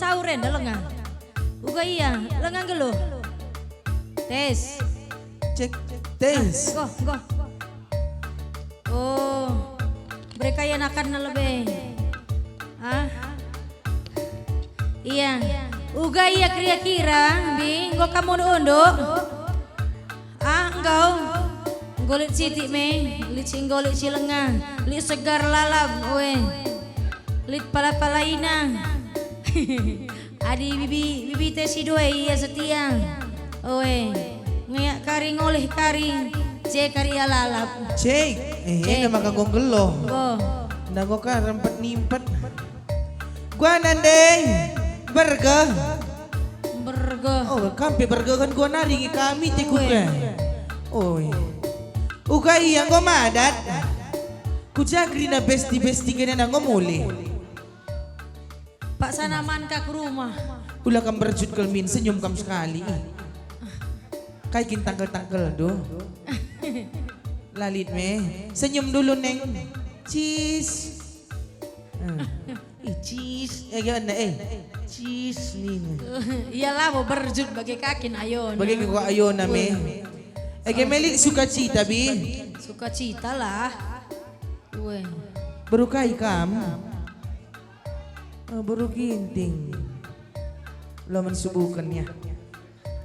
sauren dah lengan. Uga iya, lengan gelo. Tes. Cek tes. Go. Oh, mereka yang akan lebih. Ah, iya. Uga iya kira-kira, bi, go kamu unduk. Ah, engkau. Golit siti me, lit singgolit silengan, lit segar lalap, we, lit pala-palaina. Adi bibi teh si dua iya setia, we, ngayak kari ngoleh kari, cek kari lalap. Cek, ini maka gong gelo. Go, Nago ka rempet nimpet. Gua nandeng berge. Oh, kampe berge kan gua naringi kami tikuka. Oi. Uga iya ngo madat. Kujagri na besti kena na ngomuli. Pak Sanaman ka ke rumah. Ula kam berjut kelmin senyum kam sekali. Kai kin tangkel do. Lalit me. Senyum dulu neng. Cheese. Cheese. Gimana cheese nih. Iyalah mau berjut bagi kakin ayon. Bagi ko ayon na me. Melik suka cita bi. Suka cita lah. Weh. Baru kai kam. Baru ginting. Laman subukannya.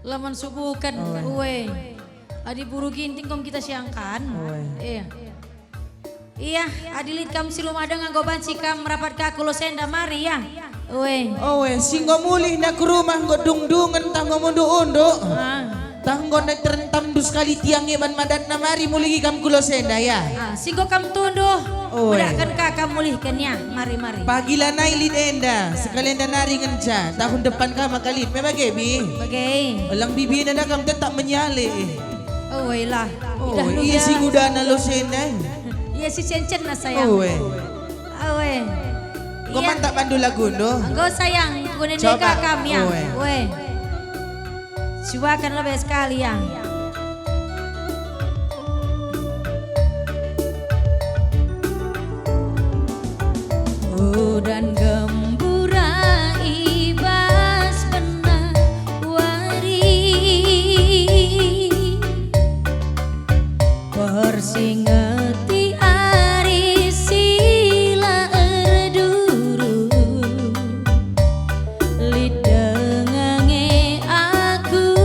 Laman subukan. Weh. Adi buru ginting kom kita siangkan. Iya. Iya, adilit kam silum ada nganggo banci kam merapat ka kulo senda mari ya. Weh. Singgo mulih na ke rumah godung-dungan tanggo mundu-undu. Tanggo na terentam dus kali tiangnya ban madat na mari mulih kam kulo senda ya. Singgo kam tunduh. Bedakan kakak mulihkan ya. Mari. Pagila na ilit enda. Sekalian na nari ngenca. Tahun depan ka makalit. Memang gebi. Bagai. Walang bibi na kam tetap menyale. Weh lah. Iya si kuda na lo senda. Iya si cencen na sayang. Weh. Kau mantap pandu lagu no. Engkau sayang, kunin deka kami ya. Weh. Coba kan lebih sekali ya. Dan gembura ibas penawari persingeti ari sila erduru lidengange aku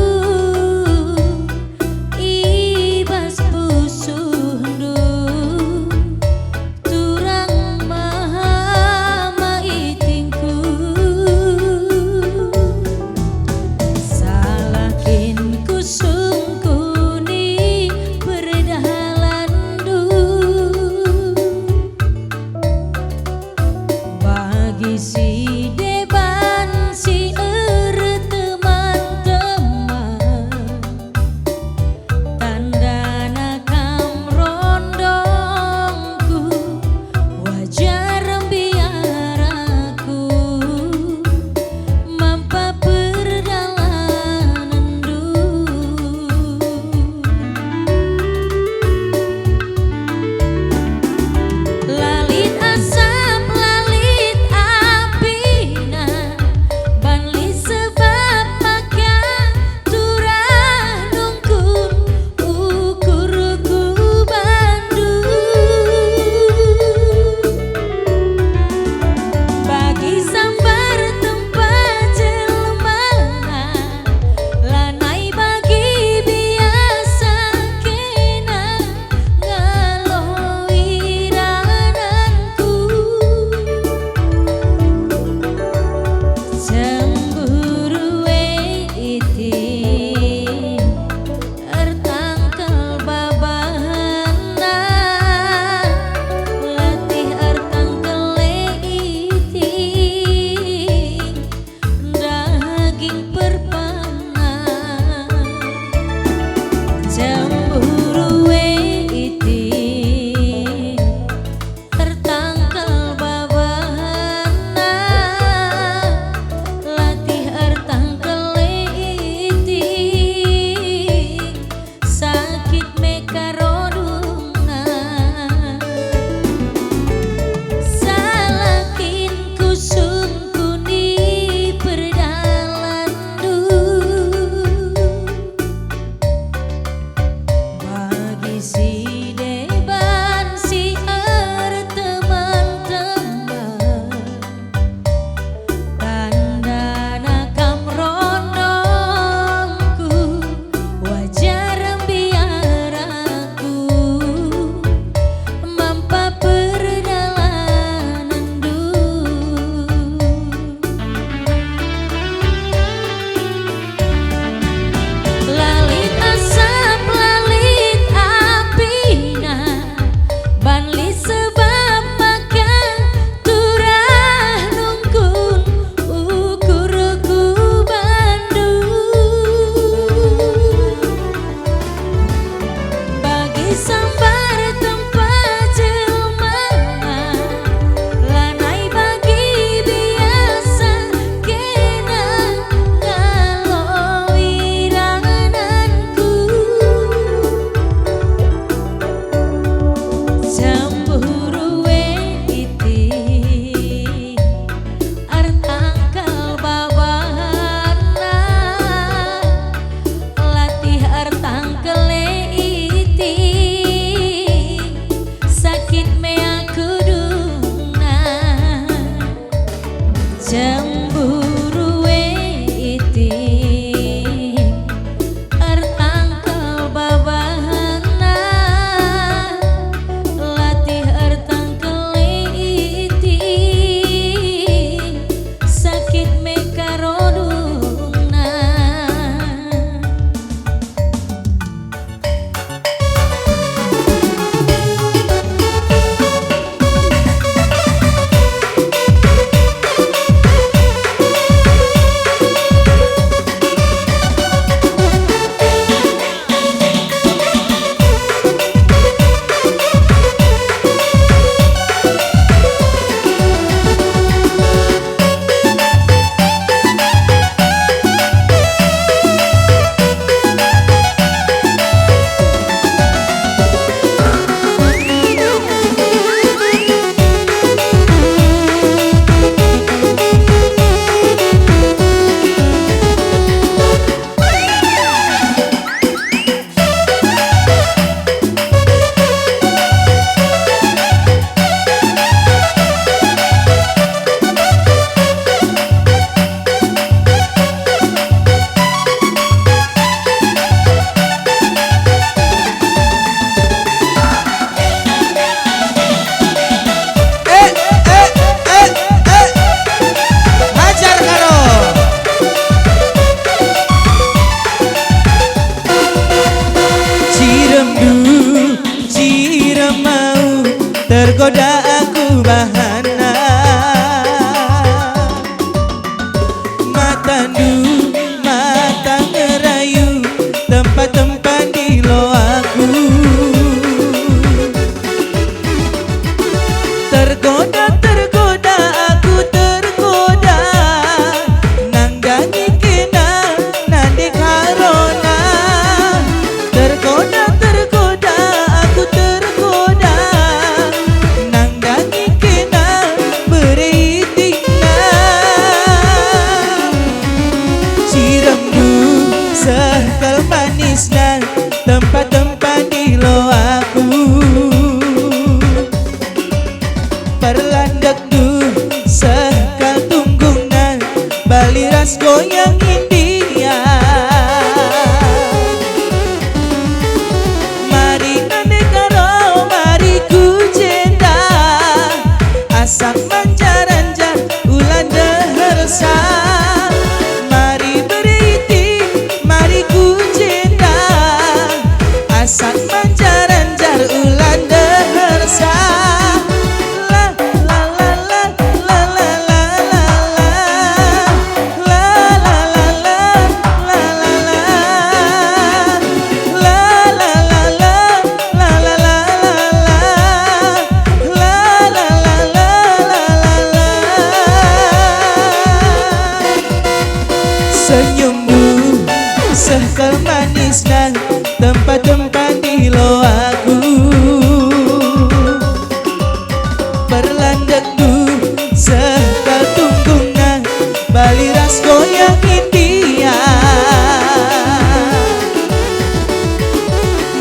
Senyummu sekal manisnya tempat-tempat di lo aku perlandak du sekal tunggungna baliras goyang India mari ane karo mari ku cinta asak mancar-ancar ulan dehersa mari beriti mari ku cinta asak mancar-ancar ulan dehersa senyummu sekal manisnya tempat-tempat di lo aku berlandak du sekal tunggungna baliras goyang India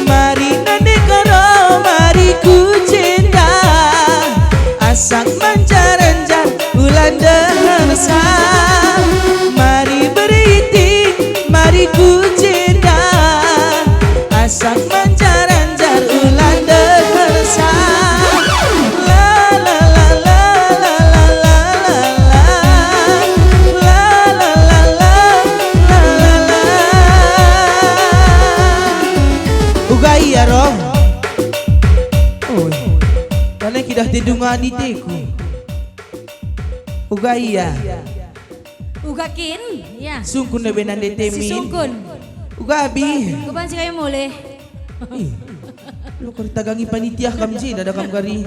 mari nande karo mari ku cinta asak mancar-ancar ulan dehersa mari beriti mari ku cinta asak mancar-ancar ulan dehersa la la la la la la la la la la la la la ugai ya roh oh karena kita tidungan di teku ugai ya Ugakin, ya. sungkun na benan de temin Si Sungkun. ugabi Kuban si kayo muli. lo kari tagangi panitia kamji ada kam kari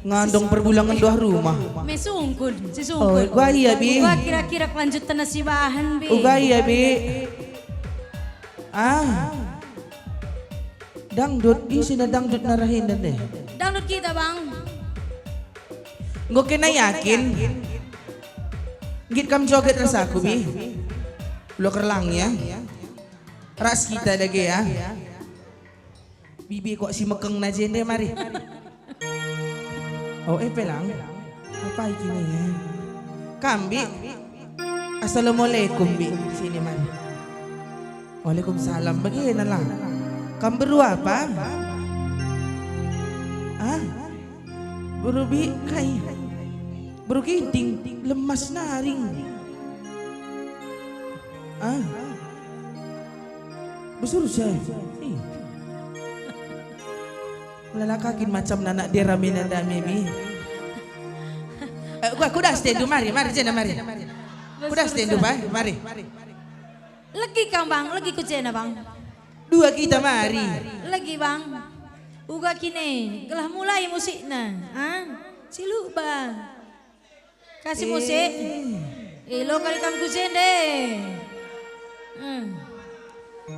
ngandong perbulangan doa rumah May Sungkun, si oh Sungkun. ugai ya bi Uga kira-kira kelanjutan na si bahan, bi. ugai ya bi dangdut isi na dangdut narahin na deh Download kita, bang. nggak kena yakin git kam joget rasa aku bi lo kerlang ya ras kita dage ya bibi kok si mekeng na jende mari oh pelang apa ikini ya kambi assalamualaikum bi sini mari waalaikumsalam bagaimana lang kam berdua apa baru bi kai baru ginting lemas naring besur saya lalakakin macam nanak dia ramen anda mebi aku dah stand tu mari jena mari aku dah stand tu mari Lagi kang bang, lagi kucena bang. dua kita mari Lagi bang. Uga kini, gelah mulai musiknya. Silu bang. Kasih musik. Lo kali kam kucen deh.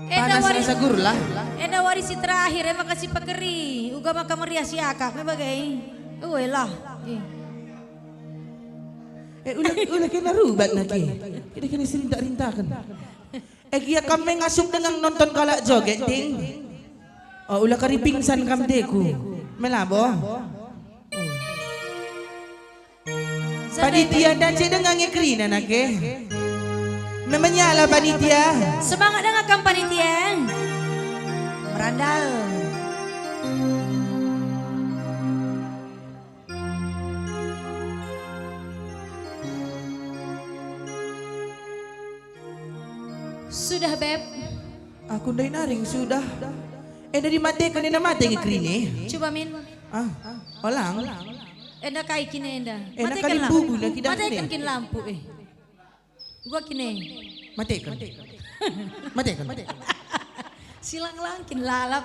panas rasa gurlah Eda warisi terakhir, emang kasih pekeri. Uga maka meriah si akak, mebagai. Lah. ulah kena rubat lagi kita kena serintak-rintakan kia kami ngasuk dengan nonton kalak joget ting ulah kari pingsan kam teku melabo panitia dan cik dengan ngekrina nake memangnya lah panitia Semangat dengan kam panitia. Merandal. Sudah beb. aku ndai naring sudah dari mati kan ina mati ngekrine Coba min. olang Enda kai kini enda. Enak Matikan kali lampu. bubu na kita Matikan ni. kin lampu Gua kini. mati kan Silang langkin lalap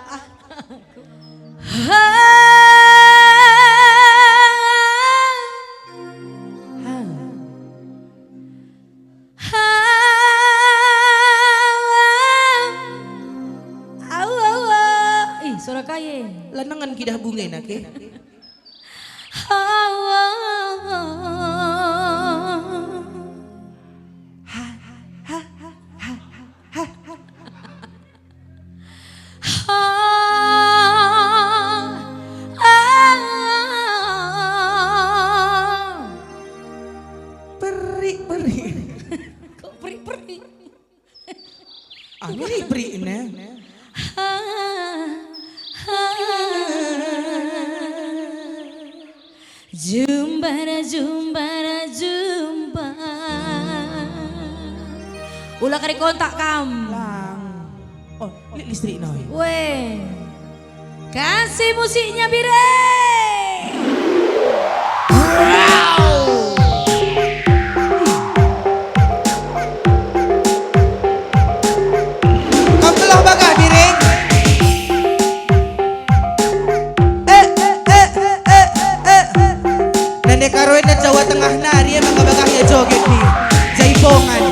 Suara kaya. lanangan kidah bunga nake Ini beri ini. Jumbara jumbara jumpa. Ulah kari kontak kam. Lang. Oh, listrik noy. Weh. Kasih musiknya Bire. Kampelah bagah Biring. Nande karoin na Jawa Tengah nari emang bagah ya joget nih. Jaipongan.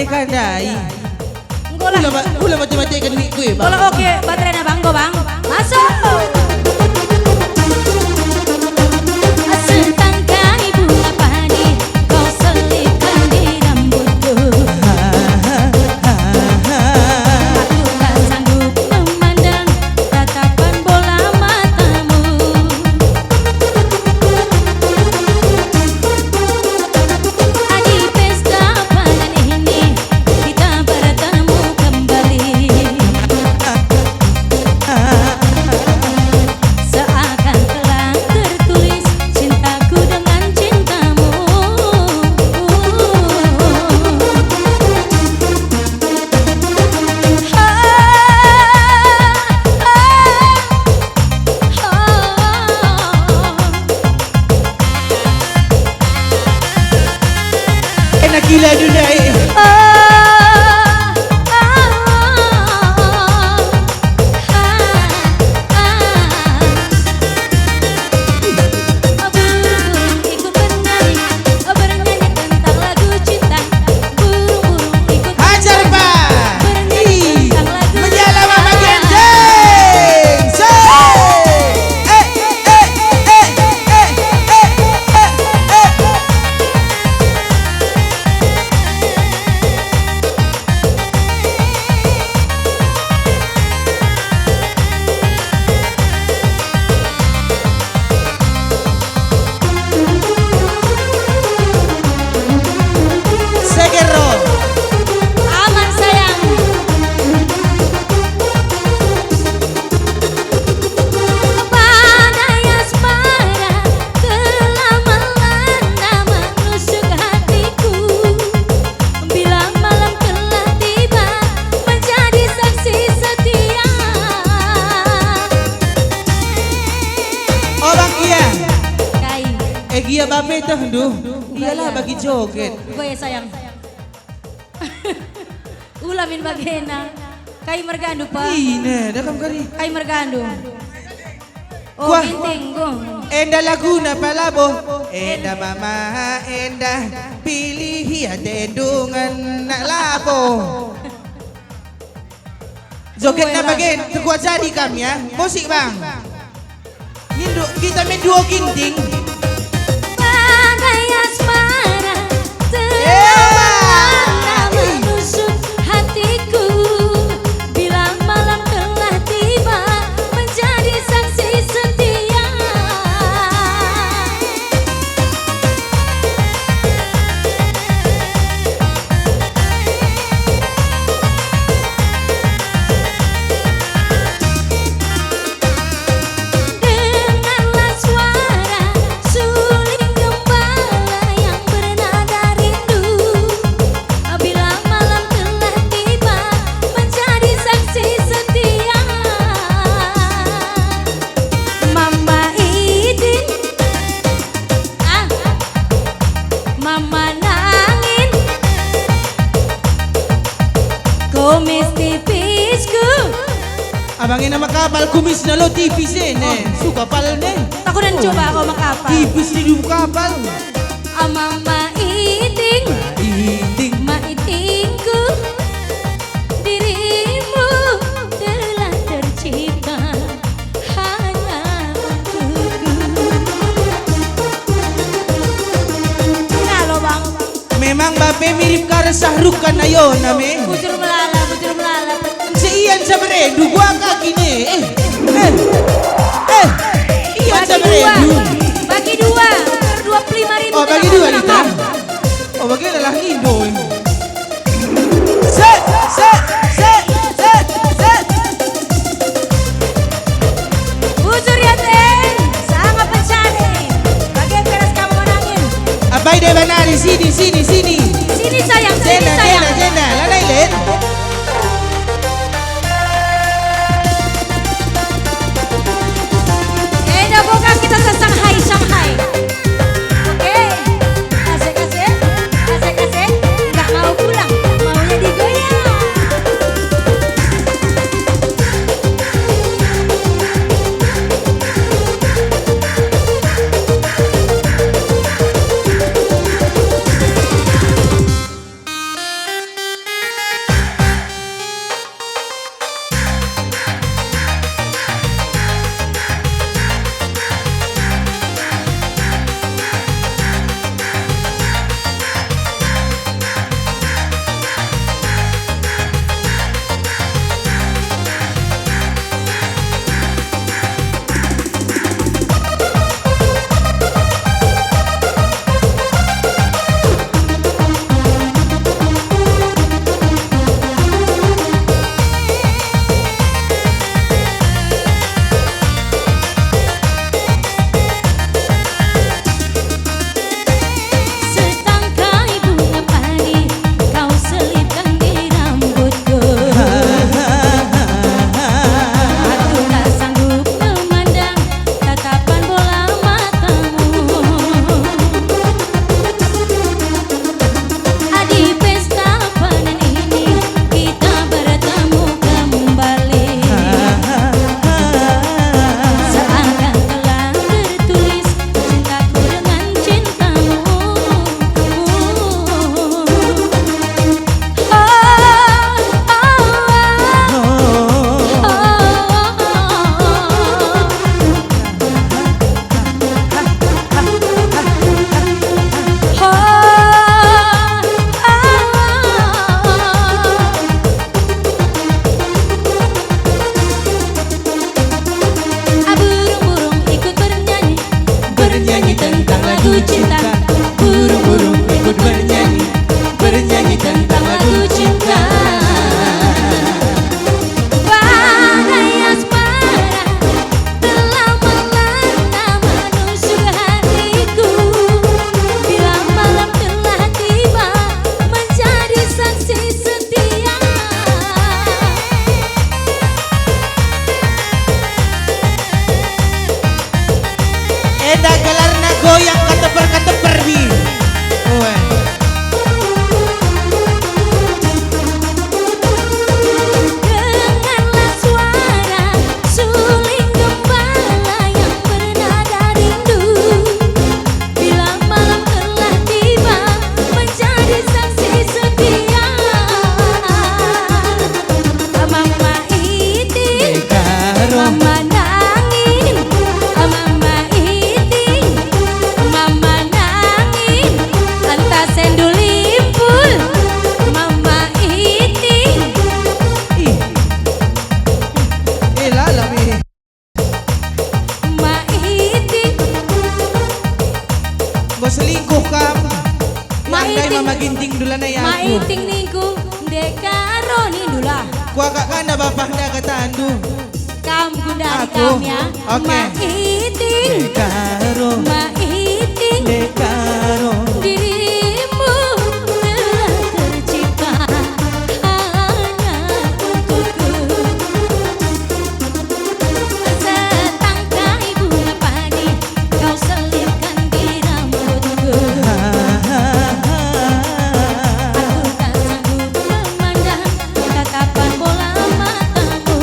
Kandai. Ulah mati-mati kan duit gue, Bang. Kalau oke, baterainya Bang, go Bang. Masuk. gila dudai. Ikut bernyanyi tentang lagu cinta. Burung-burung ikut Hajar Pak. bernyanyi tentang lagu Menyala cinta. Mama Gendeng. Segero. Aman sayang. Badai asmara telah melanda menusuk hatiku. Bila malam telah tiba menjadi saksi setia. Oh Bang Iya. Kai, Gia babe tuh duh. Iyalah bagi joget. gue ya sayang. Ulamin bagena. Kai mergandu pa. Ine, dah kamu kali. Kai mergandu. Oh Wah. ginting go. Enda Laguna Palabo. Enda mama enda pilih ya tendungan nak labo. Joget na bagen, terkuat jadi kami ya. Musik bang. Nindu, kita main duo ginting. Badai asmara telah menusuk hatiku. Bila malam telah tiba menjadi saksi setia. Dengarlah suara suling gembala yang bernada rindu. Bila malam telah tiba menjadi saksi setia. Mama izin, Mama nangin, kumis tipisku. Abangin nama kapal kumis na lo tipis ne. Suka pal ne. Aku dan coba aku makapa. Tipis di dunia kapal. Mama iting, Ginting. maitingku, dirimu telah tercipta hanya untukku. Halo bang, Memang babe mirip karo Sahruk kan ayo name. bujur melala, bujur melala. Si Ian Sabaredu gua kaki ne. Ian Bagi dua, Sabaredu. bagi dua, per 25.000. Oh bagi dua kita. Oh bagi adalah ngindo. Set. Bujur ya Ten, sangat pencari. Bagian keras kamu menangin. Abai deh banari sini. Sini sayang, sini sayang. Jenda. Lalai len. Bukan kita ke Shanghai. Oke, asik. Nggak mau pulang, maunya digoyang. Kau selingkuh kam. Andai Maiting- mama ginting dulu na ya aku. Maiting niku dekaro ni dula. Kuah kak kana bapak dah kata andu. Kam dari Aku? kam ya. Oke. Maiting. Dekaro, Maiting. dekaro. Dirimu telah tercipta hanya untukku. Setangkai bunga padi kau selipkan di rambutku. Aku tak sanggup memandang tatapan bola matamu.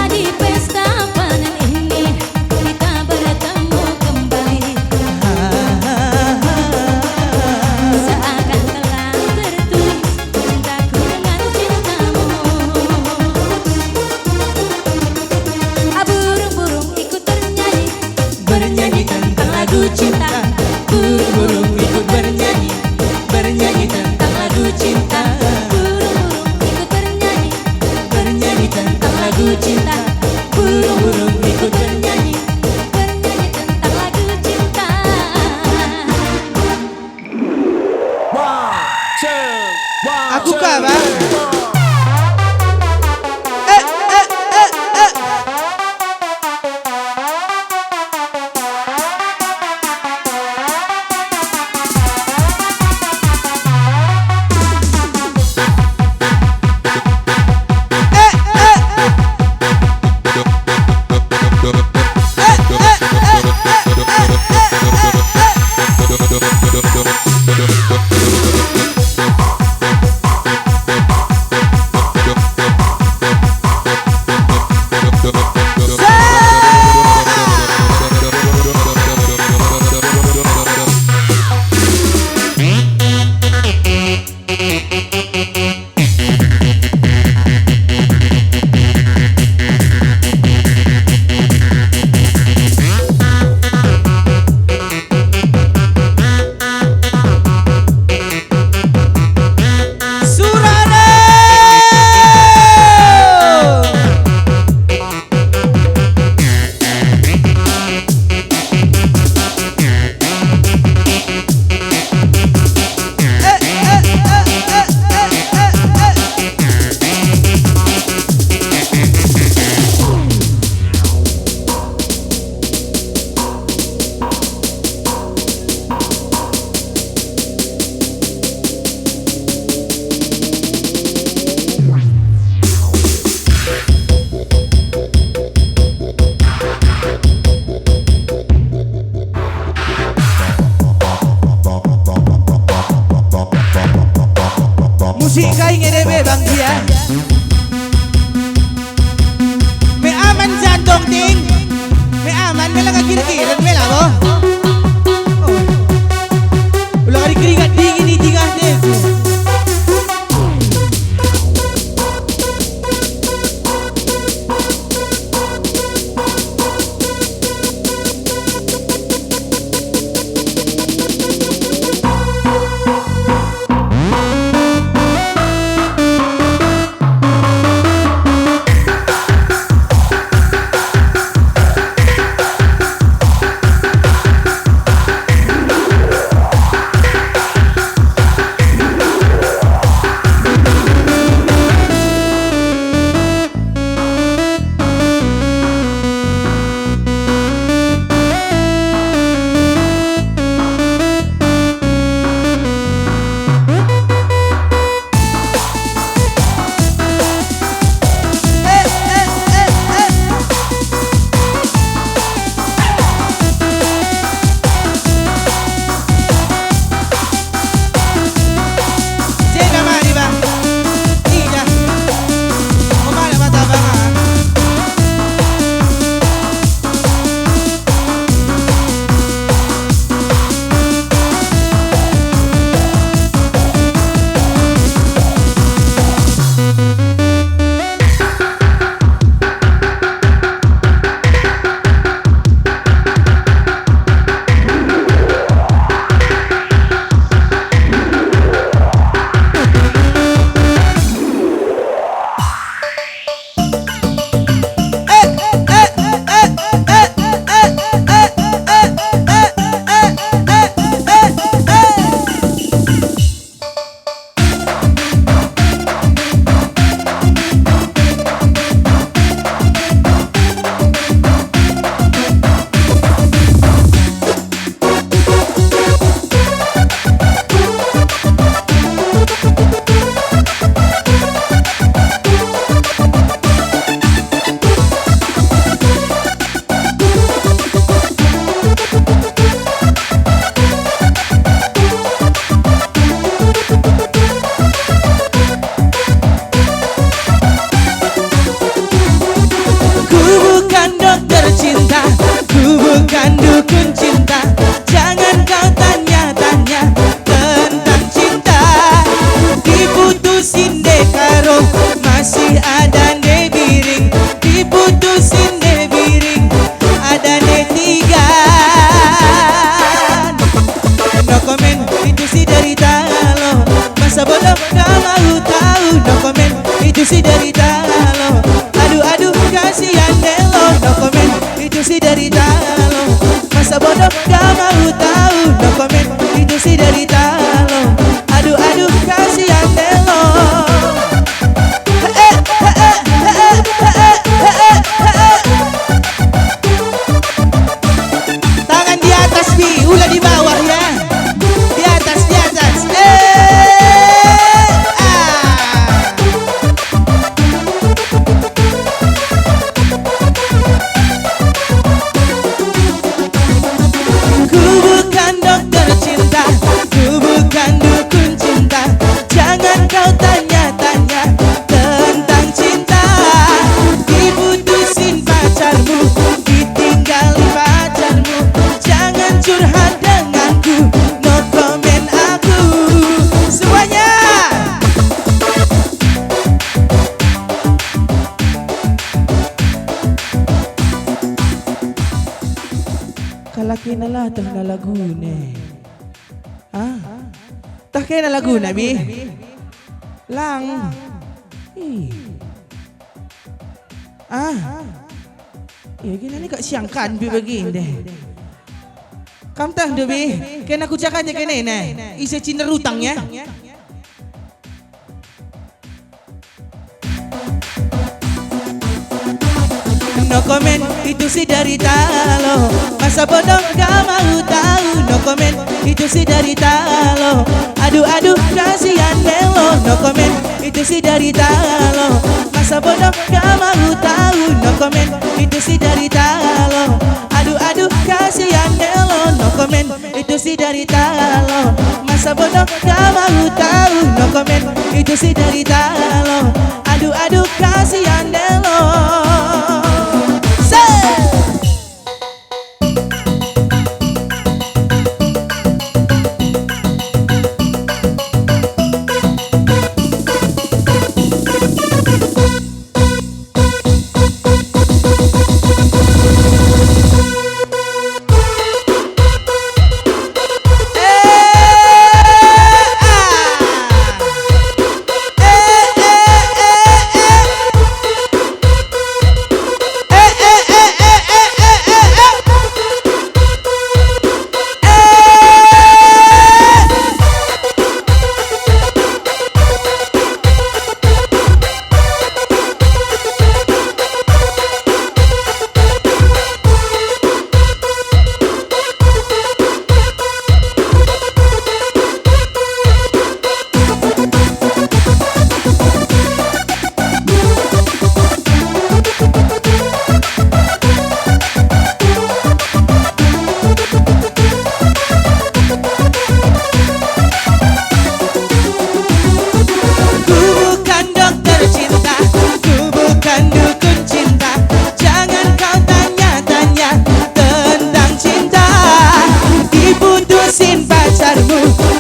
Di pesta panen ini kita bertemu kembali. Seakan telah tertulis cintaku dengan cintamu. Burung-burung ikut bernyanyi, bernyanyi tentang lagu cinta. Burung-burung ikut bernyanyi, bernyanyi tentang lagu cinta. Burung-burung ikut bernyanyi, Bernyanyi tentang lagu cinta. burung-burung ikut bernyanyi. Bernyanyi tentang lagu cinta. Aku kah bang? Musik kai ngedebe bang dia. Me aman jantong ting. Me aman me lang kira-kira me lah boh. Ulang hari keringat dingin di tinggal deh. dukun cinta, jangan kau tanya-tanya tentang cinta. Diputusin deh karo masih ada ne biring, diputusin deh biring ada ne tiga. No comment itu si derita lo, masa bodoh gak mau tahu. No comment itu si derita lo, aduh aduh kasihan deh lo. No comment itu si derita lo, masa bodoh gak mau tahu. No comment itu si derita lo, aduh aduh kasihan deh lo. Tangan di atas bi, ulah di bawah ya. Di atas, di atas. Ku bukan dokter cinta, ku bukan dukun cinta, jangan kau tanya-tanya tentang cinta. Diputusin pacarmu, ditinggali pacarmu, jangan curhat denganku. No comment aku. Semuanya kalaki na lah tah na laguna. Tah kaya na laguna bi lang. Ya gini ni kak siangkan bi begini deh. Kam tah do bi, kena aku cakap aja kena ni. Isi cina rutang ya. No comment itu si derita lo, masa bodoh gak mau tahu. No comment itu si derita lo, aduh aduh kasihan deh lo. No comment itu si derita lo, masa bodoh gak mau tahu. No comment itu si derita lo, aduh aduh kasihan deh lo. No comment itu si derita lo, masa bodoh gak mau tahu. No comment itu si derita lo, aduh aduh kasihan deh lo.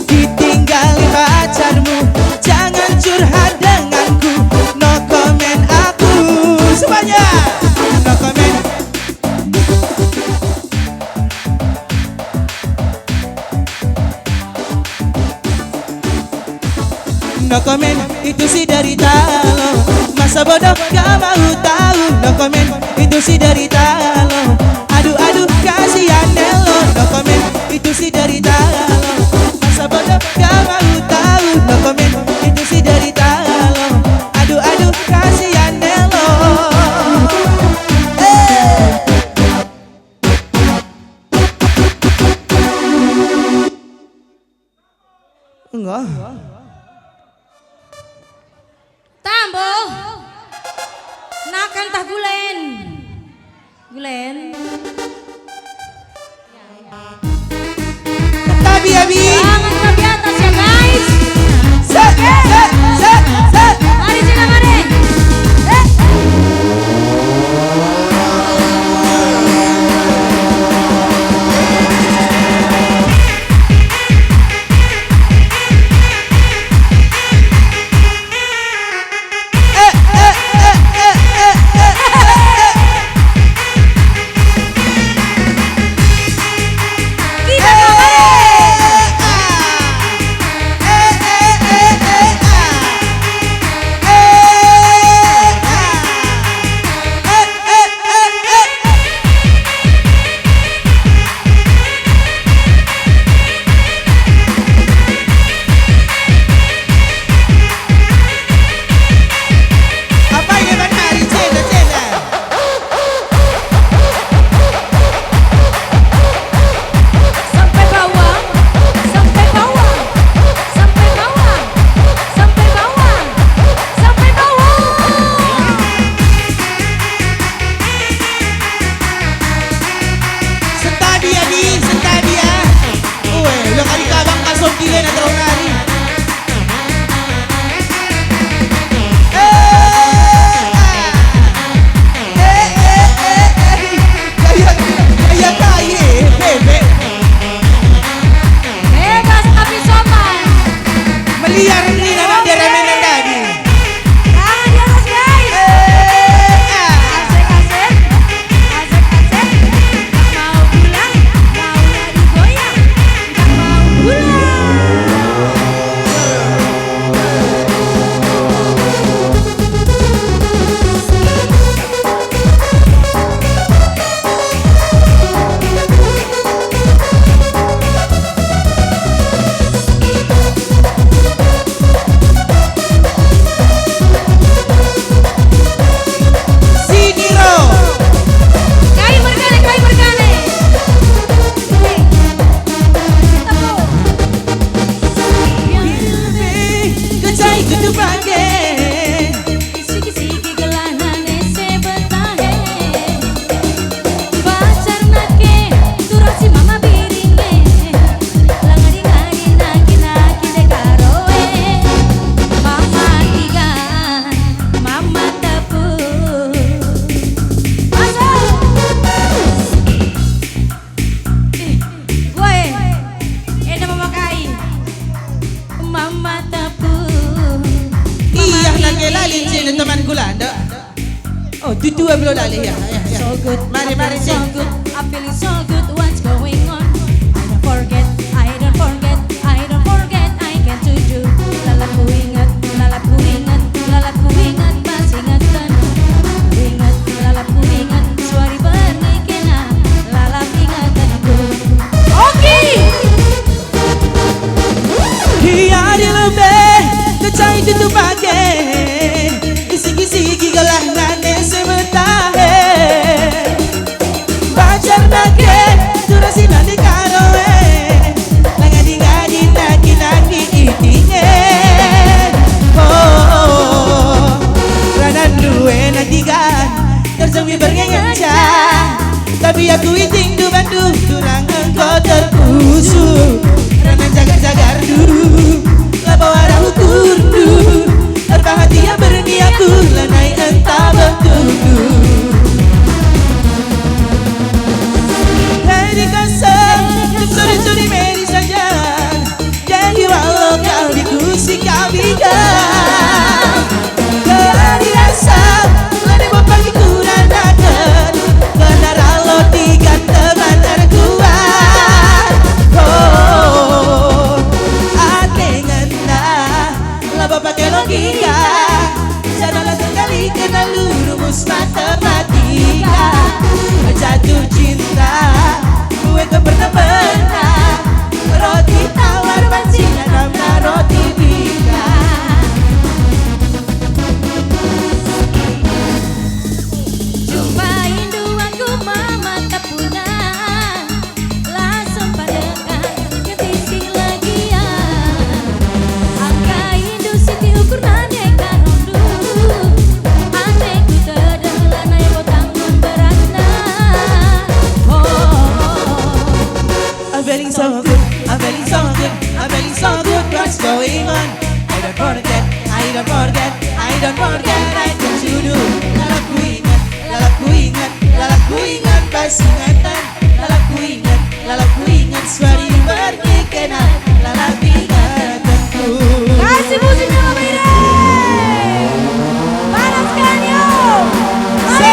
Ditinggali pacarmu, jangan curhat denganku. No comment aku. Semuanya no comment. No comment itu si derita lo, masa bodoh gak mau tahu. No comment itu si derita lo, aduh aduh kasihan deh lo. No comment itu si derita lo, masa bodoh gak mau tahu. No comment itu si derita lo, aduh aduh kasihan deh lo. Enggak. Tambo. Nakan tah gulen. Gulen. Tapi abi. Tangan ke atas ya guys. Set set set set. Mari Cina mari. Tutu belum dah ya. So good, Mari, I'm mari, feeling so Cik. good, I'm feeling so good. What's going on? I don't forget, I don't forget, I don't forget. I can't to do. Lalapku ingat, lalapku ingat, lalapku ingat, masih ingatan. Ingat, lalapku ingat, suari bernikena, lalap ingatanku. Oke. Dia di lebih, kecai tutup pakai. Isi-isi galah ngane semetahe. Pacar nake, durasi nanti karowe. Langadi-ngadi naki-naki itinge. Oh, ranan duwe nadigan, tersemi berngenca. Tapi aku iting du bandu, kurang engkau terkusuk. Ranan jagar-jagar du, labaw arah ukur du. Terbahagia berniaku, lanai entah bentukku. Hari kasar, curi-curi meri saja. Jadi walau kau dikusi kau bidan. Kali rasa, lani bapagi kurang akan. Kena ralo tiga teman terkuat. Oh, ate ngena, lah pakai logika. Janganlah sekali kena rumus matematika. Jatuh cinta, gue ke pernah-pernah. Roti tawar pancingan sama roti bika. Jumpain duaku mama tak punah. Langsung padekan ketisi lagi ya. Angka Indo Siti ukur aneka rondu. Aneku terdalam naik botang beranda. I'm feeling so good, I'm feeling so good, I'm feeling so good. What's going on? I don't forget, I don't forget, I don't forget. I can you do. Lalapku ingat, lalapku ingat, lalapku ingat pas ingatan. Lalapku ingat, suari bernikena. Lalap ingatanku. Kasih musiknya Mama Ire. Panaskan yuk. Se.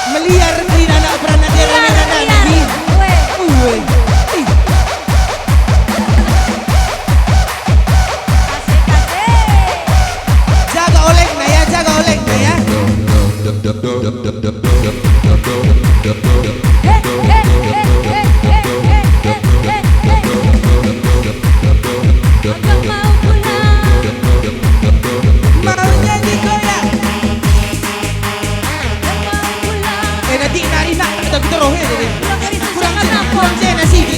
Meliar di anak beranak dia anak lagi. Uy. Jaga oleng na ya, jaga oleng na ya. Agak mau pulang. Mau nyanyi goyang. Mau pulang. Nanti nari nak kita rohe tadi. Kurang dari sejangan apa? Kurang cina sini.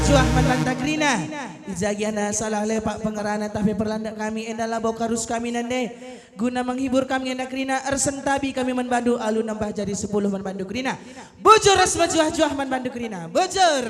majuah manlanta grina. Izagiana salah lepak pengerana tapi perlandak kami endalah bokarus kami nande. Guna menghibur kami enak grina ersentabi kami menbandu alun nambah jadi 10 menbandu grina. Bujur ras majuah juah menbandu grina. Bujur.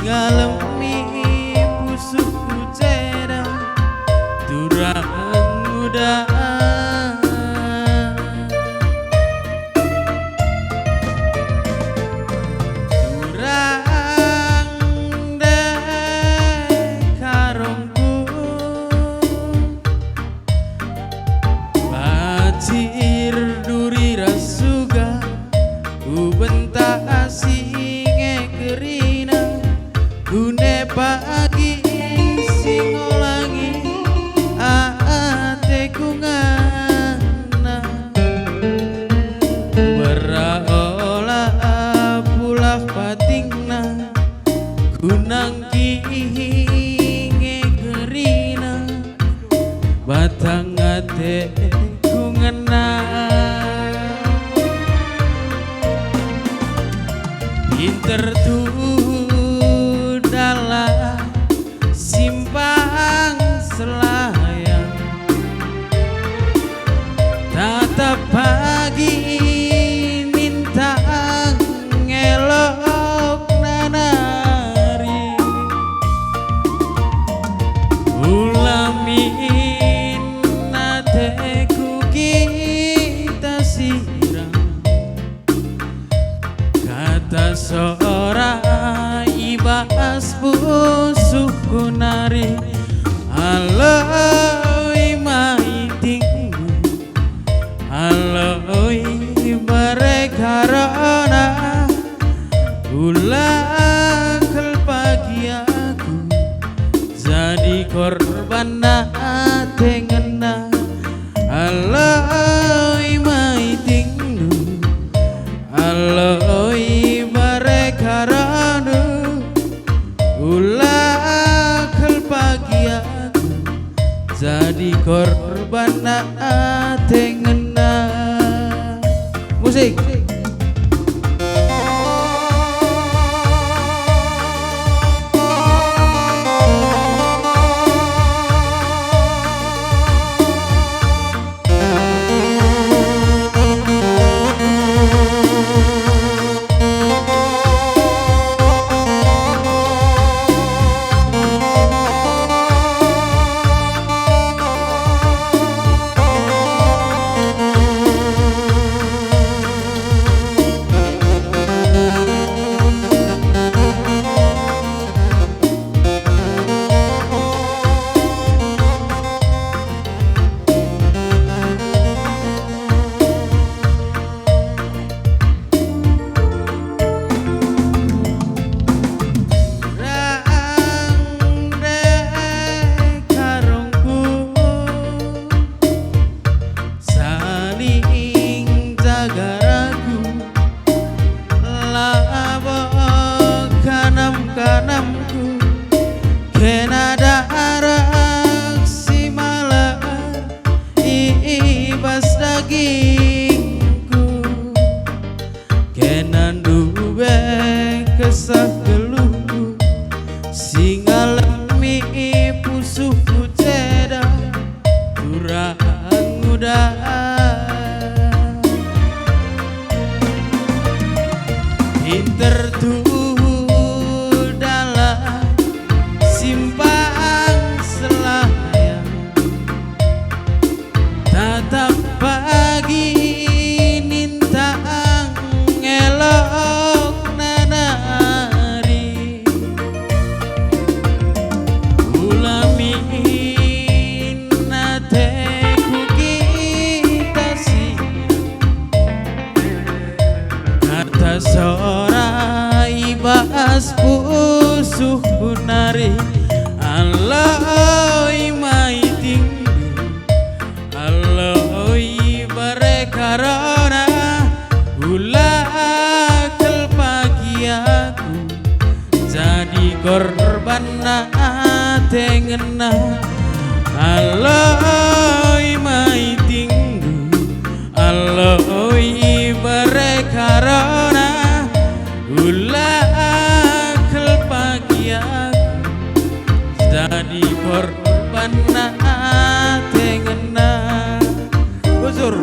singalemi pusukku ceda durang udah pagi singolangi ateku ngana waraola pulah patingna gunang kihinge gerina batang ateku ngana pinter tuh simpang selayang tatap pagi nintang ngelok nanari ulamin nateku kita siram kata seorang ibas pusuku nari aloi maitinggu aloi mereka rona ulah pagi aku jadi korban tengena aloi maitinggu aloi mereka rona ulah pagi aku jadi korban tengena musik kanamku kena darak si malah ibas dagingku kena duwe kesah geluhku singalemi pusuhku ceda durang udah pinter tuh tatap pagi nintang ngelok nanari ulamin nateku kita kata seorang ibas pusuhku nari aloi maiting aloi karena ulah pagi aku jadi korban tengena aloi maitinggu aloi karena ulah pagi aku jadi korban tengena Buzur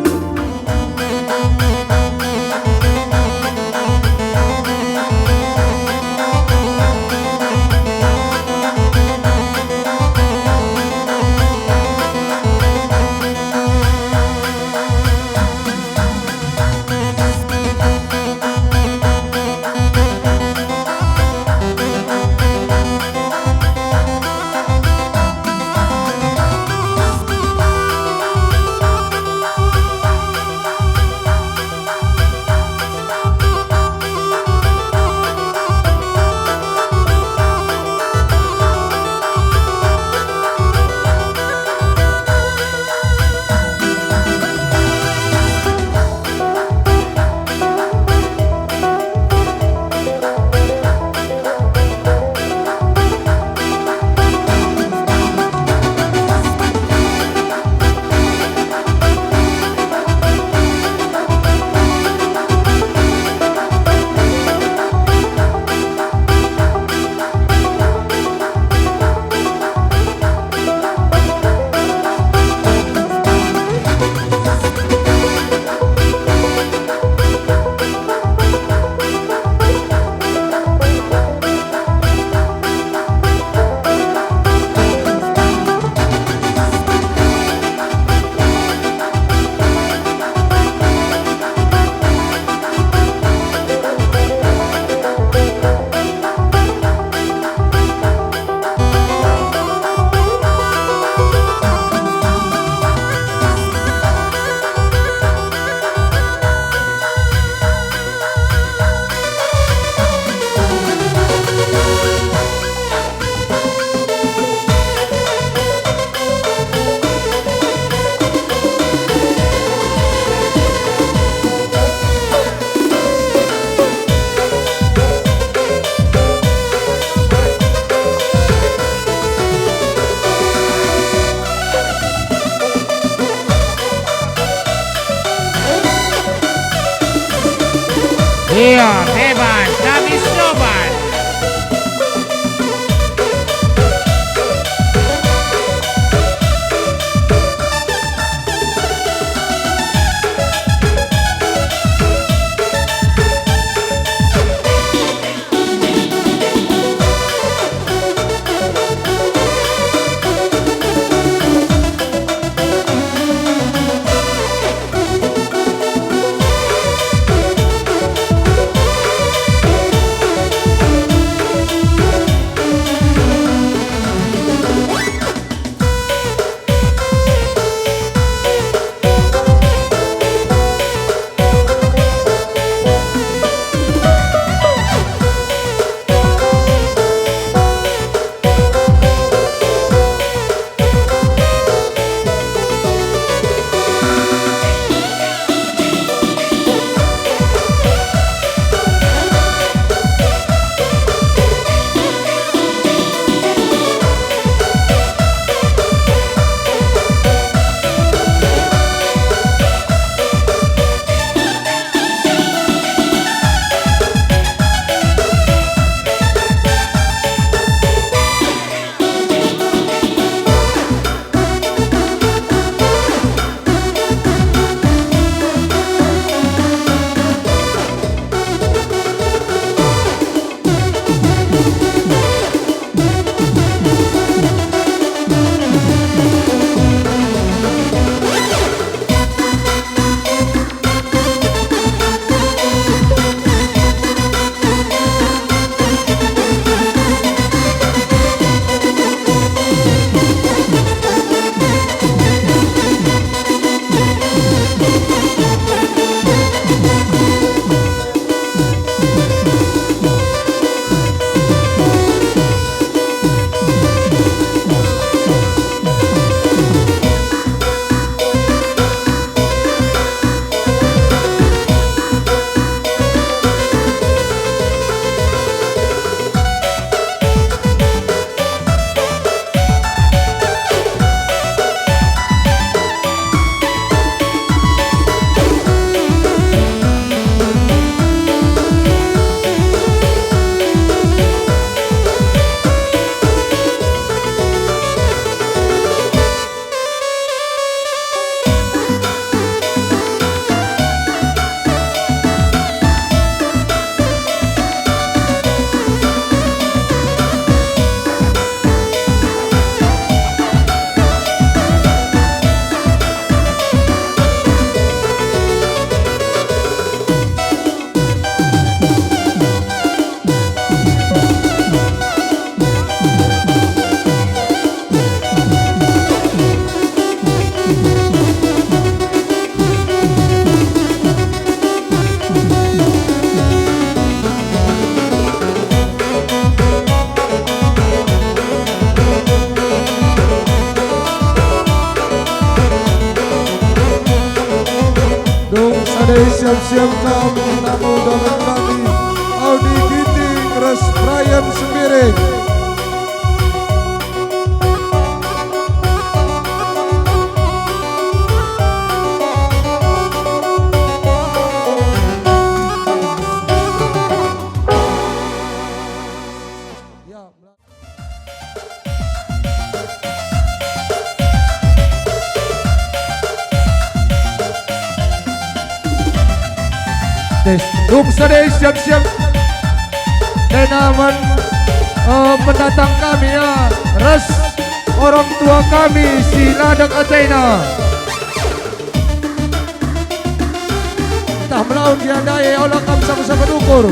Iya, hebat, kami sobat. siap-siap kamu tamu dengan kami Audi Giting Res Brian Sembiring. Duk sadai siap-siap dan aman mendatang kami ya res orang tua kami si Ladak Athena tak melaut diandai oleh kami sama-sama dukur.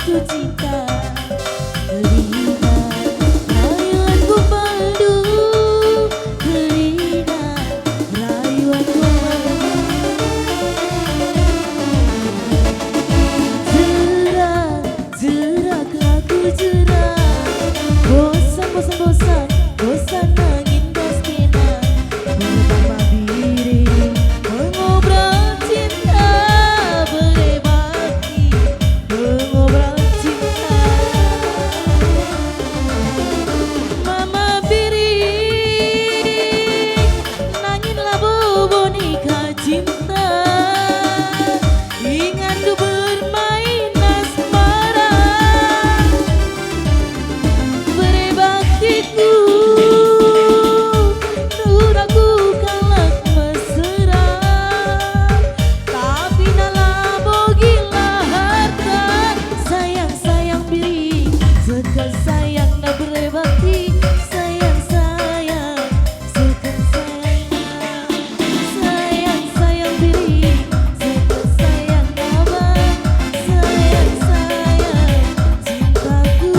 jatuh cinta. Lihat rayuan gombaldu, lihat rayuan gombaldu. Jerak, jerak aku jerak. Bosan, bosan, bosan, bosan mengindah skena. Pertama diri mengobrol cinta, berbakti mengobrol cinta. Mama piring nangin labu boneka cinta. Ingat du bermain asmara, berbaktiku nuraku kalak mesra. Tapi nala bogilah harta, sayang sayang piring sekal sayang na berbakti. Sayang sayang sekal sayang, sayang sayang piring sekal sayang abang. Sayang sayang cintaku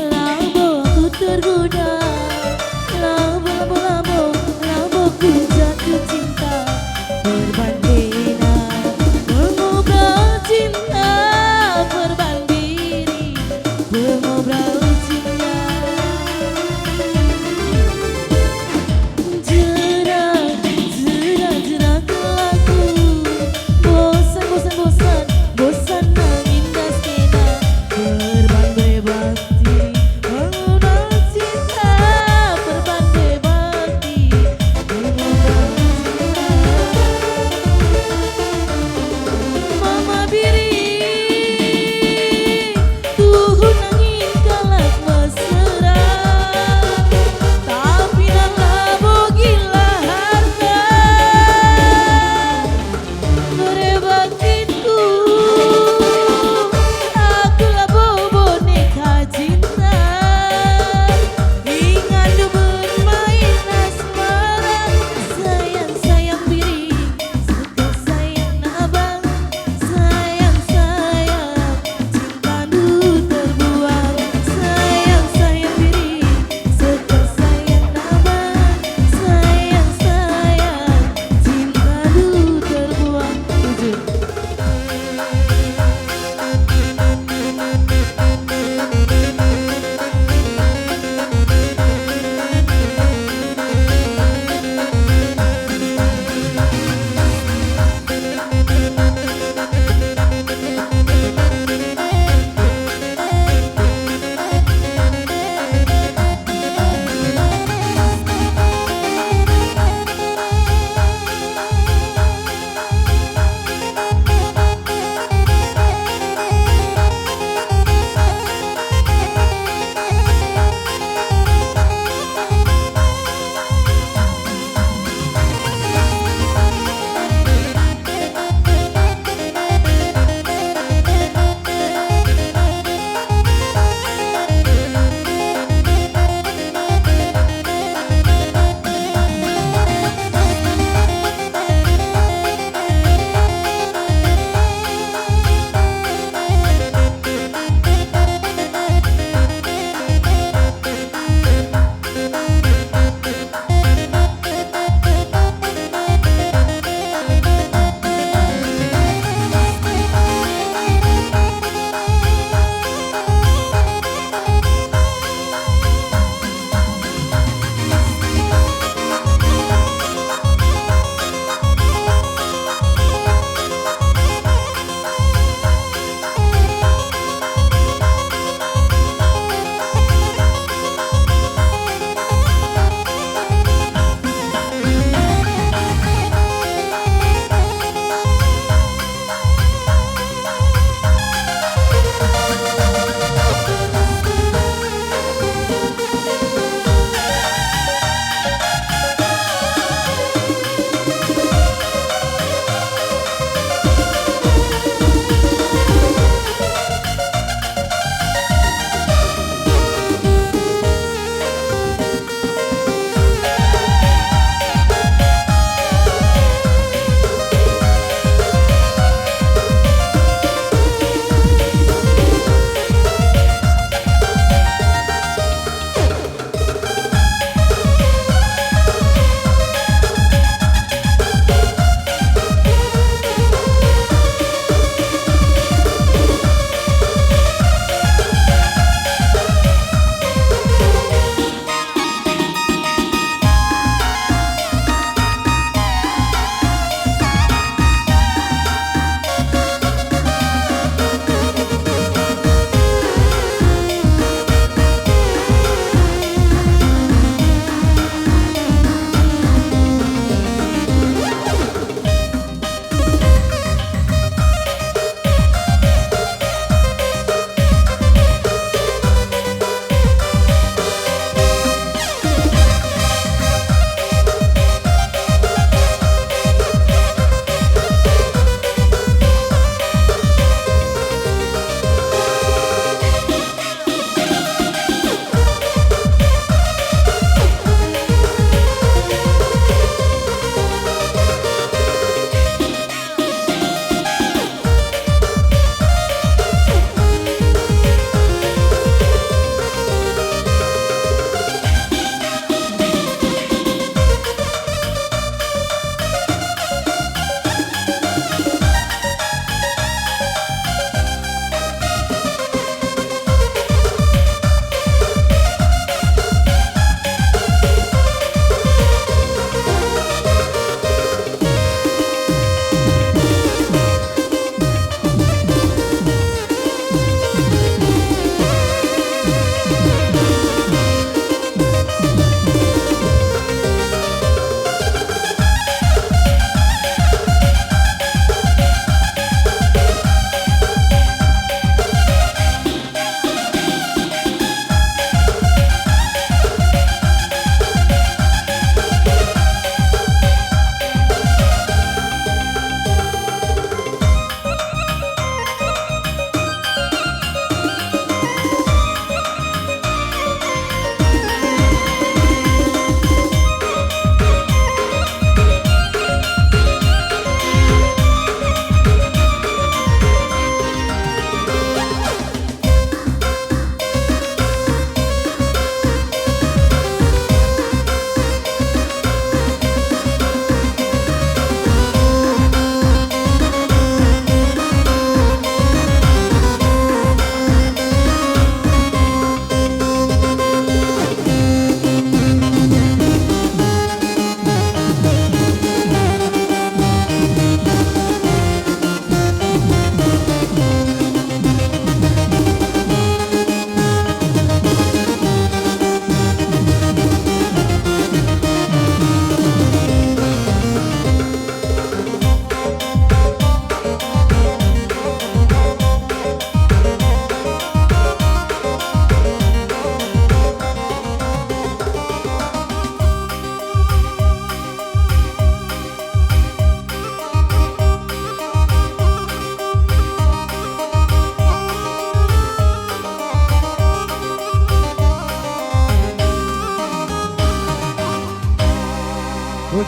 Labo aku tergoda, labo ku jatuh cinta. Berbandina mengobrol cinta, berbandiri mengobrol cinta. Jerak, jerak, jerak laku. Bosan, bosan, bosan, bosan mengindah skena. Berbandai bakti mengobrol cinta, berbandai bakti mengobrol cinta. Mama piring tuh nangin kalah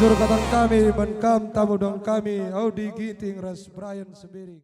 surgatan kami, menkam tamu dong kami, Audi Giting Ras Brian Sembiring.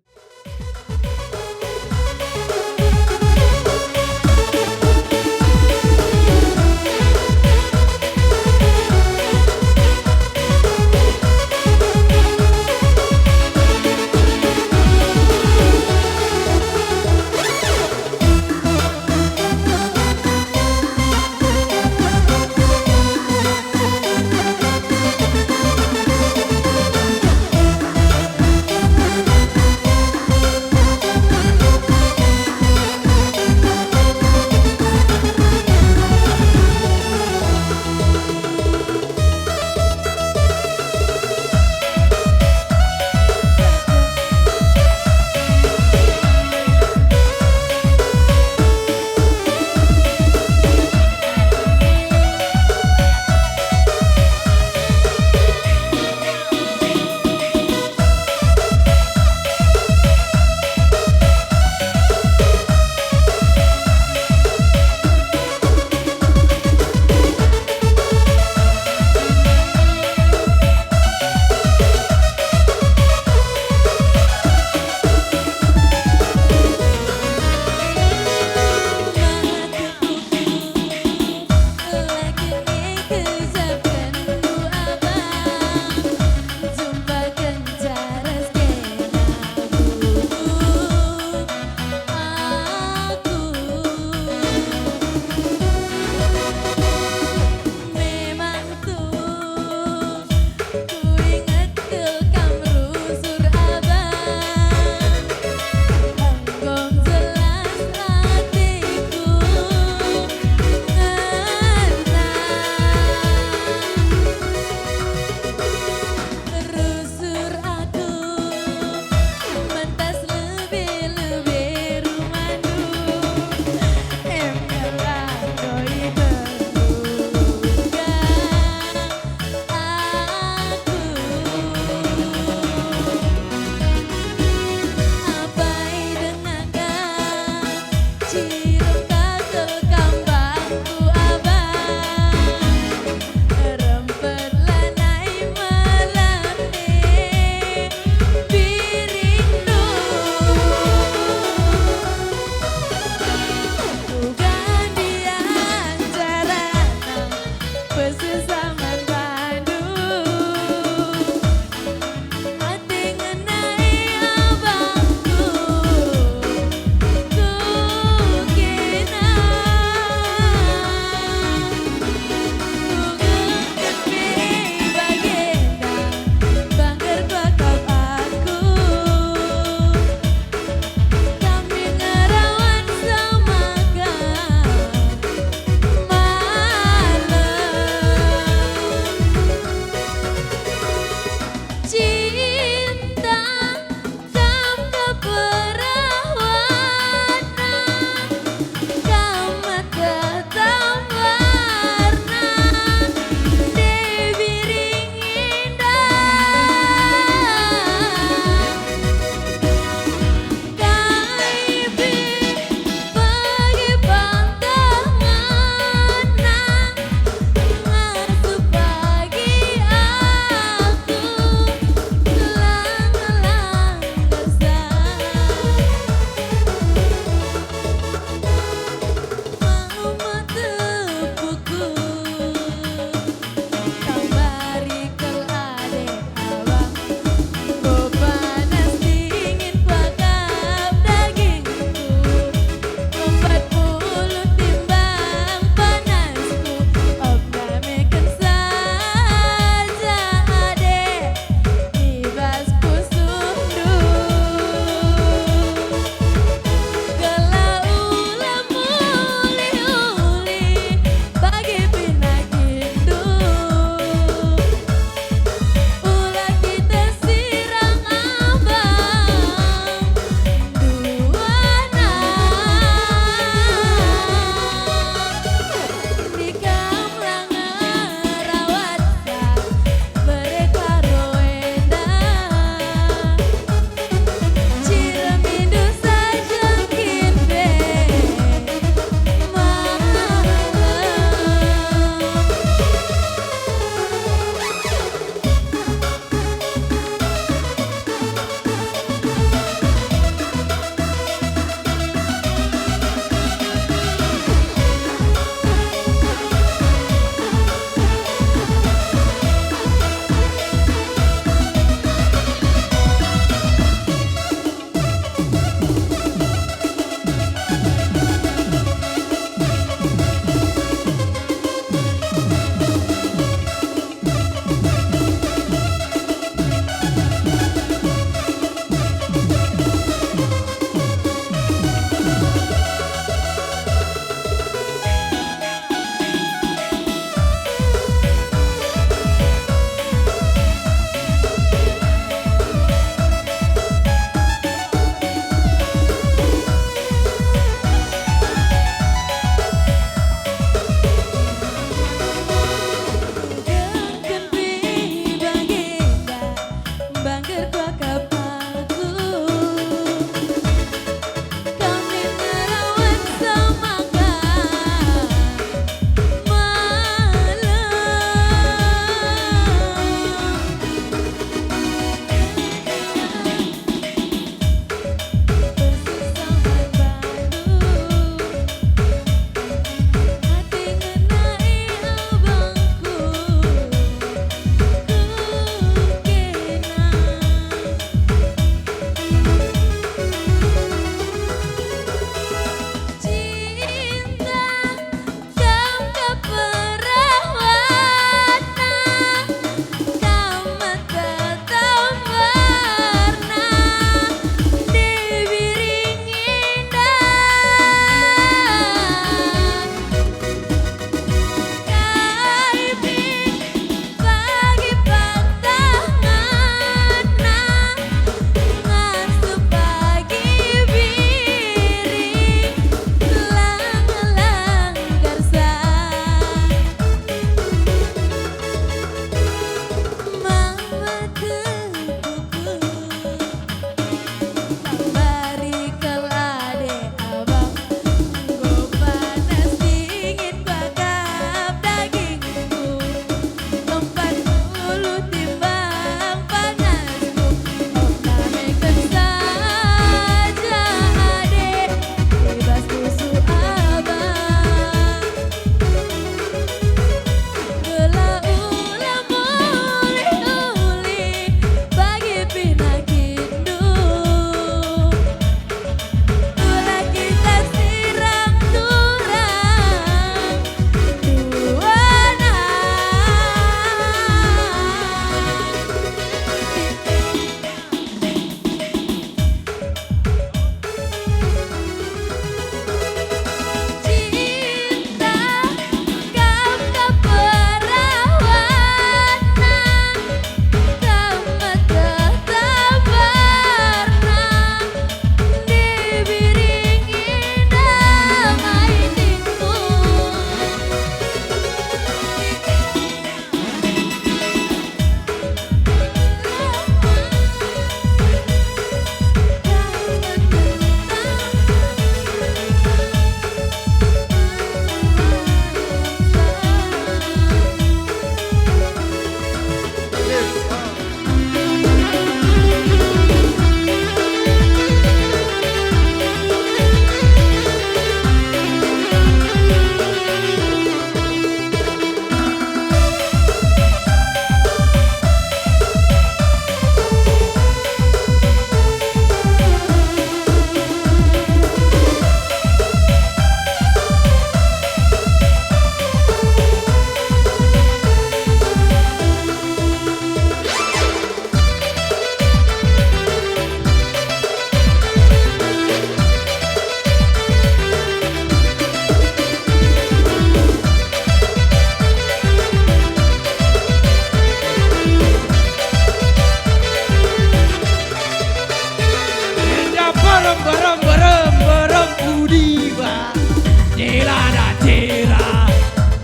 dacera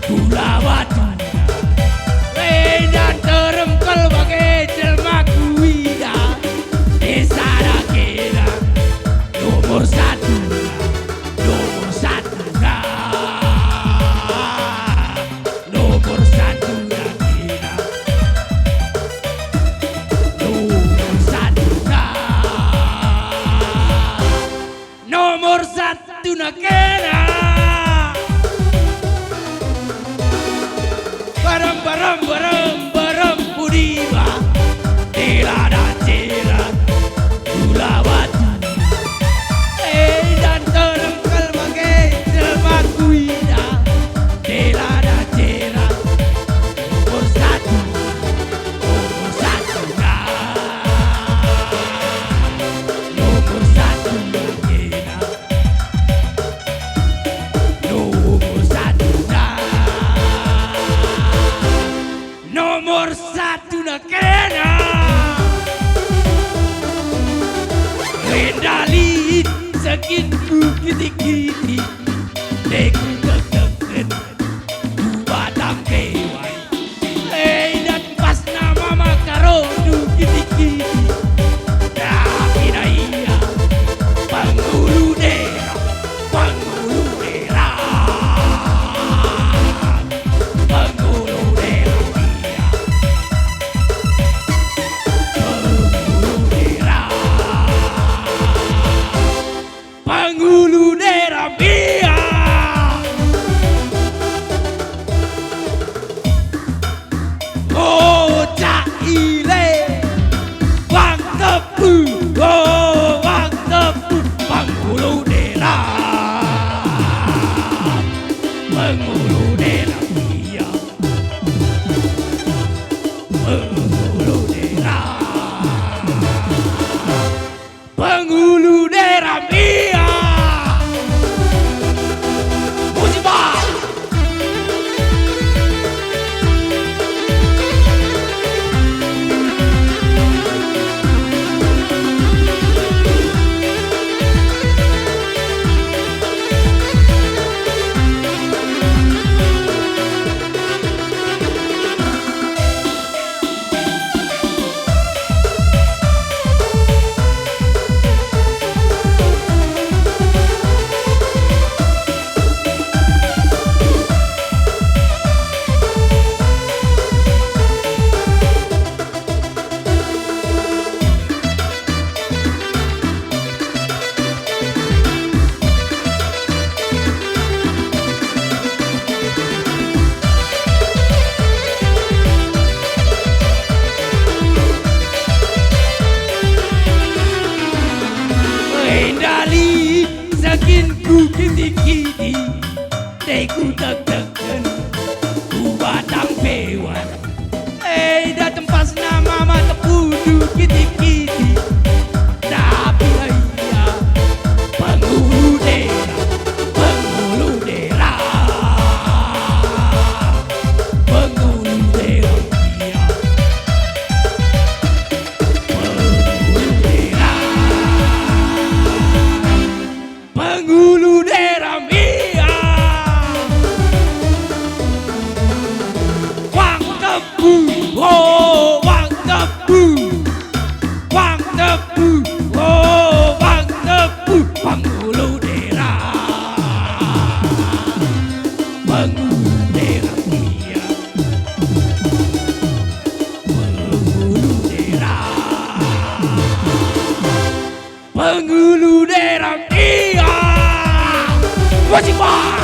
gula batu dan terengkel bagai jelma kuida desa dakera nomor satu nomor satu nomor satu dakera nomor satu nomor satu nakera barang budiba tela dacera gula batu dan terengkel bagai jelma kuida tela dacera nomor satu nomor satu nakera nomor satu nomor satu nakera rendali sekinku kiti-kiti deku tegeken ku batang kewai dan pas nama makarodu kiti-kiti tapi na iya penghulu dera penghulu dera penghulu dera penghulu daerah Bia oh cak ile wang tepu oh wang tepu penghulu daerah Bia penghulu daerah Bia musibah Endali sakinku kiti-kiti deku tegeken ku batang pewan da tempas nama mata pudu kiti-kiti tapi iya penghulu dera penghulu dera penghulu dera iya penghulu dera penghulu daerah Bia wang tepu oh wang tepu oh wang tepu penghulu daerah Bia penghulu daerah Bia musibah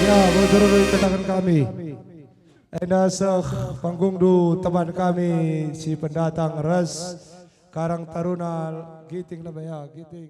Ya, betul katakan kami. Enda panggung du teman kami si pendatang Res Karang Taruna Giting nama ya Giting.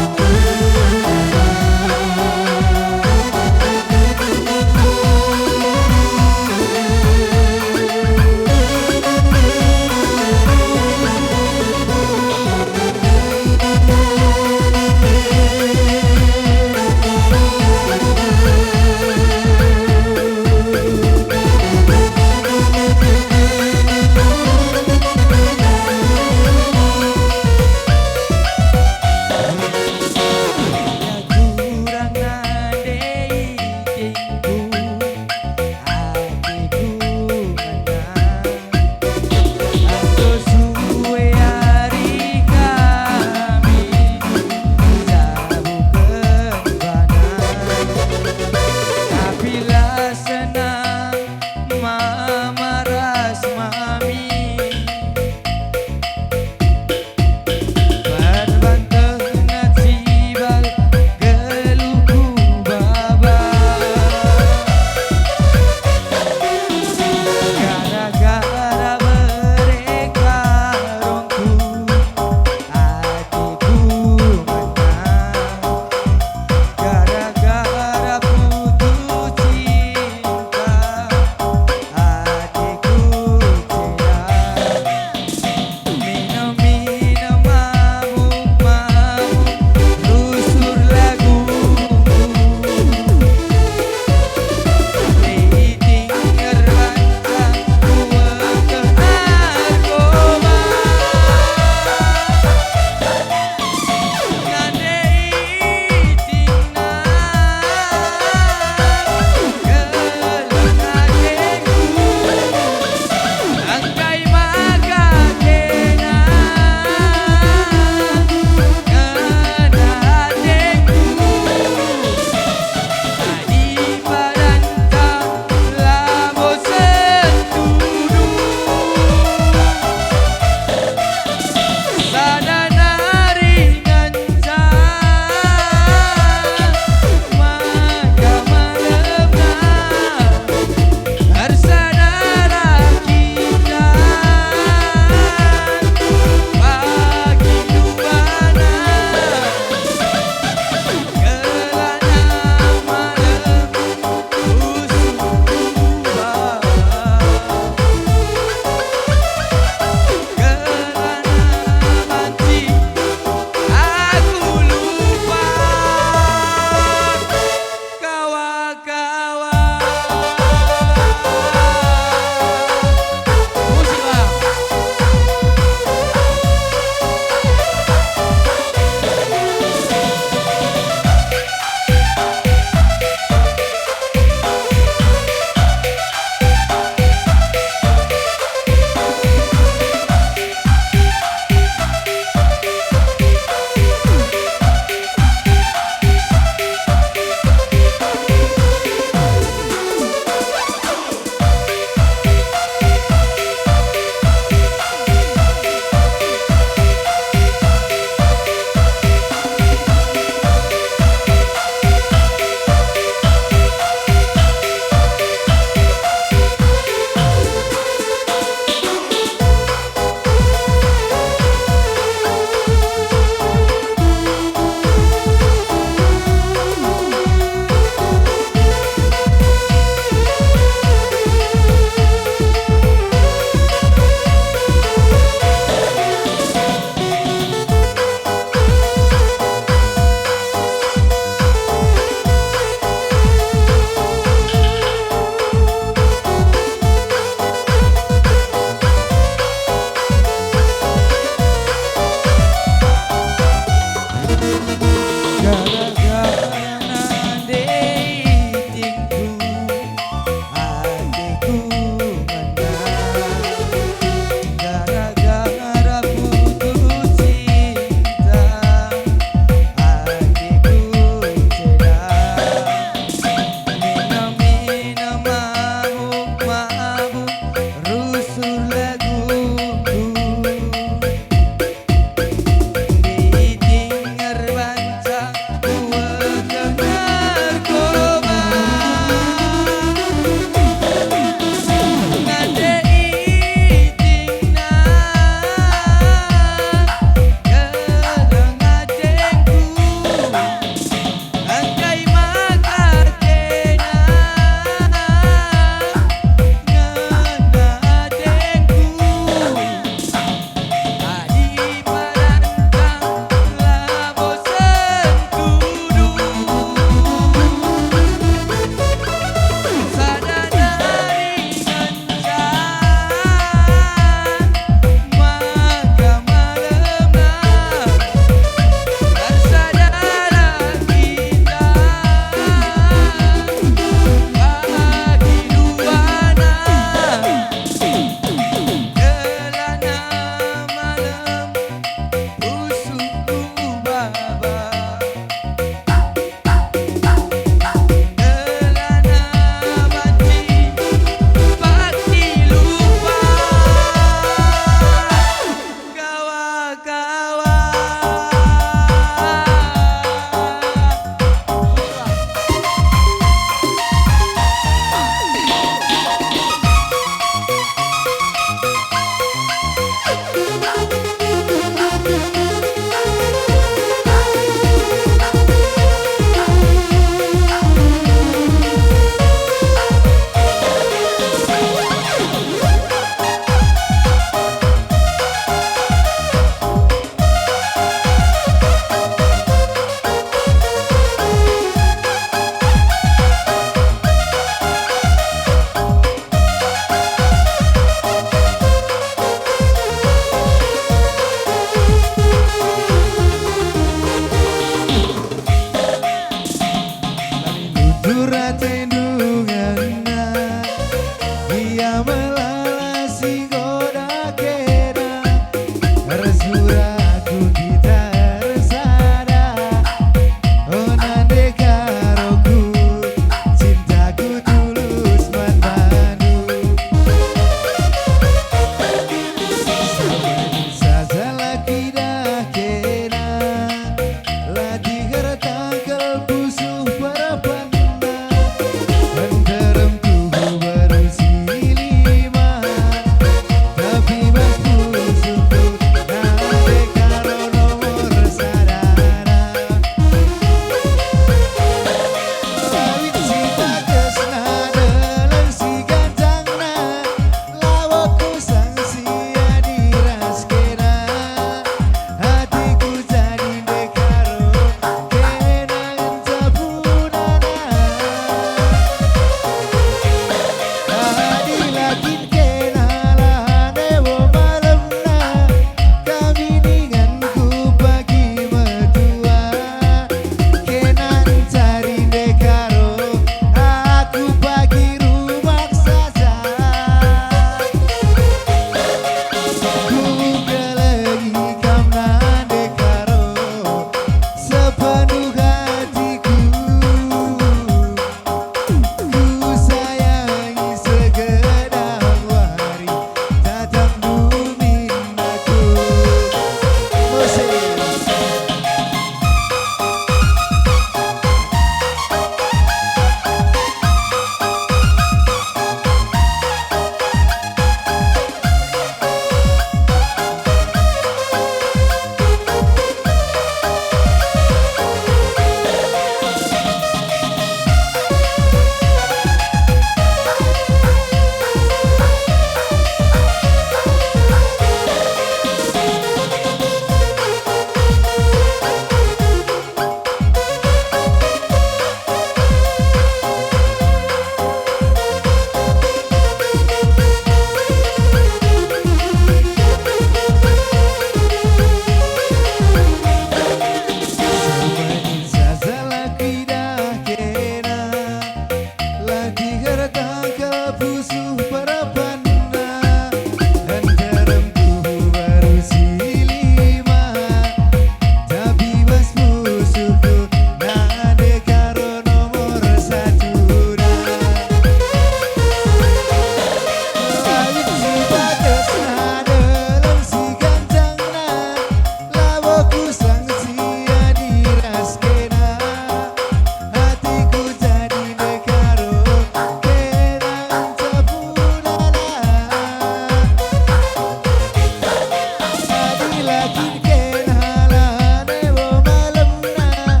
dilakukan halane wo malemna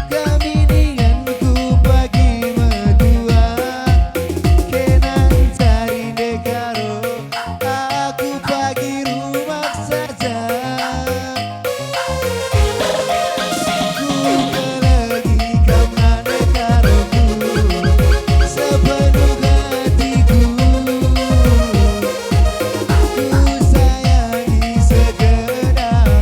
kami denganku pagi medua kenang cari dekaro aku pagi rumah saja ku lagi kemana karoku sepenuh hatiku ku sayangi segenap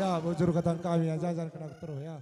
Ya, bujur katan kami ya, jangan kena terus ya.